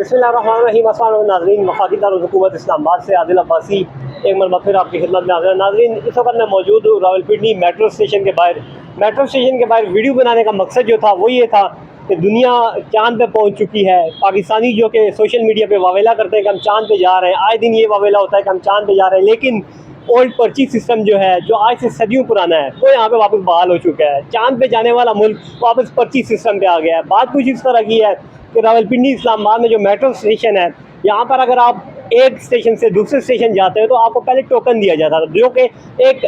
बिस्मिल्लाहिर्रहमानिर्रहीम। अस्सलाम नाज़रीन, वफ़ाकी दारुल-हुकूमत इस्लामाबाद से आदिल अब्बासी एक मरतबा फिर आपकी खिदमत में हाज़िर है। नाज़रीन, इस वक्त मैं मौजूद हूँ रावलपिंडी मेट्रो स्टेशन के बाहर। मेट्रो स्टेशन के बाहर वीडियो बनाने का मकसद जो था वो ये था कि दुनिया चाँद पे पहुँच चुकी है। पाकिस्तानी जो कि सोशल मीडिया पे वावेला करते हैं कि हम चाँद पे जा रहे हैं, आए दिन ये वावेला होता है कि हम चाँद पे जा रहे हैं, लेकिन ओल्ड पर्ची सिस्टम जो है, जो आज से सदियों पुराना है, वो यहाँ पे वापस बहाल हो चुका है। चाँद पे जाने वाला मुल्क वापस पर्ची सिस्टम पे आ गया है। बात कुछ इस तरह की है कि रावलपिंडी इस्लामाबाद में जो मेट्रो स्टेशन है, यहाँ पर अगर आप एक स्टेशन से दूसरे स्टेशन जाते हो तो आपको पहले टोकन दिया जाता था, जो कि एक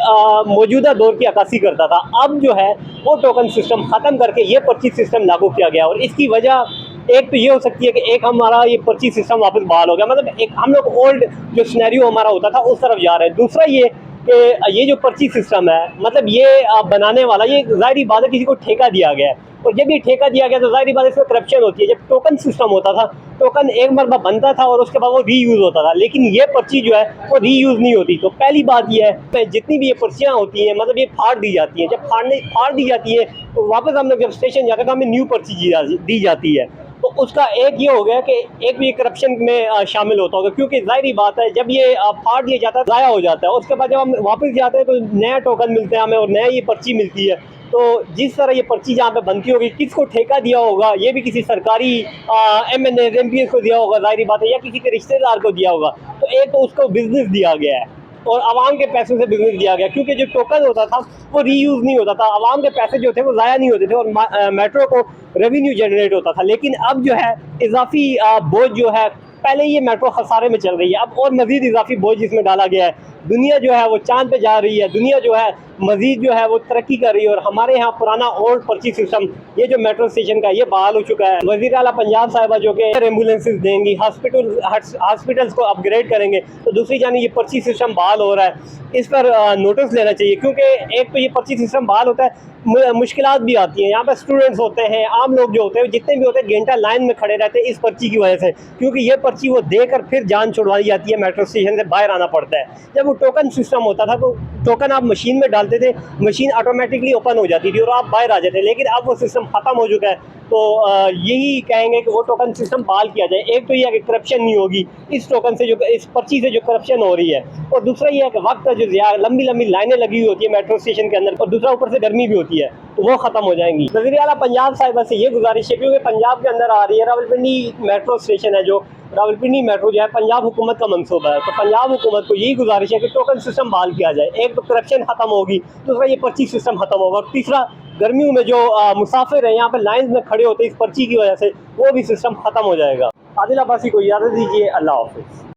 मौजूदा दौर की अक्कासी करता था। अब जो है वो टोकन सिस्टम ख़त्म करके ये पर्ची सिस्टम लागू किया गया, और इसकी वजह एक तो ये हो सकती है कि एक हमारा ये पर्ची सिस्टम वापस बहाल हो गया, मतलब एक हम लोग ओल्ड जो सिनेरियो हमारा होता था उस तरफ जा रहे हैं। दूसरा ये कि ये जो पर्ची सिस्टम है, मतलब ये बनाने वाला, ये ज़ाहिरी बात है किसी को ठेका दिया गया है, और जब ये ठेका दिया गया तो ज़ाहिरी बात है इसमें करप्शन होती है। जब टोकन सिस्टम होता था, टोकन एक मरतबा बनता था और उसके बाद वो रीयूज़ होता था, लेकिन ये पर्ची जो है वो रीयूज़ नहीं होती। तो पहली बात ये है, जितनी भी ये पर्चियाँ होती हैं, मतलब ये फाड़ दी जाती हैं। जब फाड़ दी जाती है तो वापस हम लोग जब स्टेशन जाते हैं तो हमें न्यू पर्ची दी जाती है। तो उसका एक ये हो गया कि एक भी करप्शन में शामिल होता होगा, क्योंकि ज़ाहिरी बात है जब ये फाड़ दिया जाता है ज़ाया हो जाता है, उसके बाद जब हम वापस जाते हैं तो नया टोकन मिलता है हमें और नया ये पर्ची मिलती है। तो जिस तरह ये पर्ची जहाँ पे बनती होगी, किसको ठेका दिया होगा, ये भी किसी सरकारी MNA MPS को दिया होगा ज़ाहिरी बात है, या किसी के रिश्तेदार को दिया होगा। तो एक तो उसको बिजनेस दिया गया है और आवाम के पैसों से बिजनेस दिया गया, क्योंकि जो टोकन होता था वो रीयूज़ नहीं होता था, आवाम के पैसे जो थे वो ज़ाया नहीं होते थे और मेट्रो को रेवेन्यू जनरेट होता था। लेकिन अब जो है इजाफी बोझ जो है, पहले ये मेट्रो खसारे में चल रही है, अब और मज़ीद इजाफी बोझ इसमें डाला गया है। दुनिया जो है वो चाँद पे जा रही है, दुनिया जो है मज़ीद जो है वो तरक्की कर रही है, और हमारे यहाँ पुराना ओल्ड पर्ची सिस्टम ये जो मेट्रो स्टेशन का ये बहाल हो चुका है। वज़ीर आला पंजाब साहिबा जो कि एम्बुलेंसेज देंगी, हॉस्पिटल्स को अपग्रेड करेंगे, तो दूसरी जानी ये पर्ची सिस्टम बहाल हो रहा है, इस पर नोटिस लेना चाहिए। क्योंकि एक तो ये पर्ची सिस्टम बहाल होता है, मुश्किलात भी आती हैं। यहाँ पर स्टूडेंट्स होते हैं, आम लोग जो होते हैं, जितने भी होते हैं, घंटा लाइन में खड़े रहते हैं इस पर्ची की वजह से, क्योंकि ये पर्ची वो देकर फिर जान छुड़वाई जाती है, मेट्रो स्टेशन से बाहर आना पड़ता है। जब वो टोकन सिस्टम होता था तो टोकन आप मशीन में डालते थे, मशीन ऑटोमेटिकली ओपन हो जाती थी और आप बाहर आ जाते, लेकिन अब वो सिस्टम ख़त्म हो चुका है। तो यही कहेंगे कि वो टोकन सिस्टम बहाल किया जाए। एक तो ये है कि करप्शन नहीं होगी इस टोकन से, जो इस पर्ची से जो करप्शन हो रही है, और दूसरा ये है कि वक्त जो लंबी लंबी लाइनें लगी हुई होती है मेट्रो स्टेशन के अंदर, और दूसरा ऊपर से गर्मी भी होती है, तो वो ख़त्म हो जाएंगी। वज़ीर आला पंजाब साहिबा से ये गुजारिश है, क्योंकि पंजाब के अंदर आ रही है रावलपिंडी मेट्रो स्टेशन है, जो रावलपिंडी मेट्रो जो है पंजाब हुकूमत का मंसूबा है, तो पंजाब हुकूमत को यही गुजारिश है कि टोकन सिस्टम बहाल किया जाए। एक तो करप्शन ख़त्म होगी, दूसरा ये पर्ची सिस्टम ख़त्म होगा, और तीसरा गर्मियों में जो मुसाफिर हैं यहाँ पर लाइन में खड़े होते हैं इस पर्ची की वजह से, वो भी सिस्टम ख़त्म हो जाएगा। आदिल अब्बासी को इजाज़त दीजिए। अल्लाह हाफ़िज़।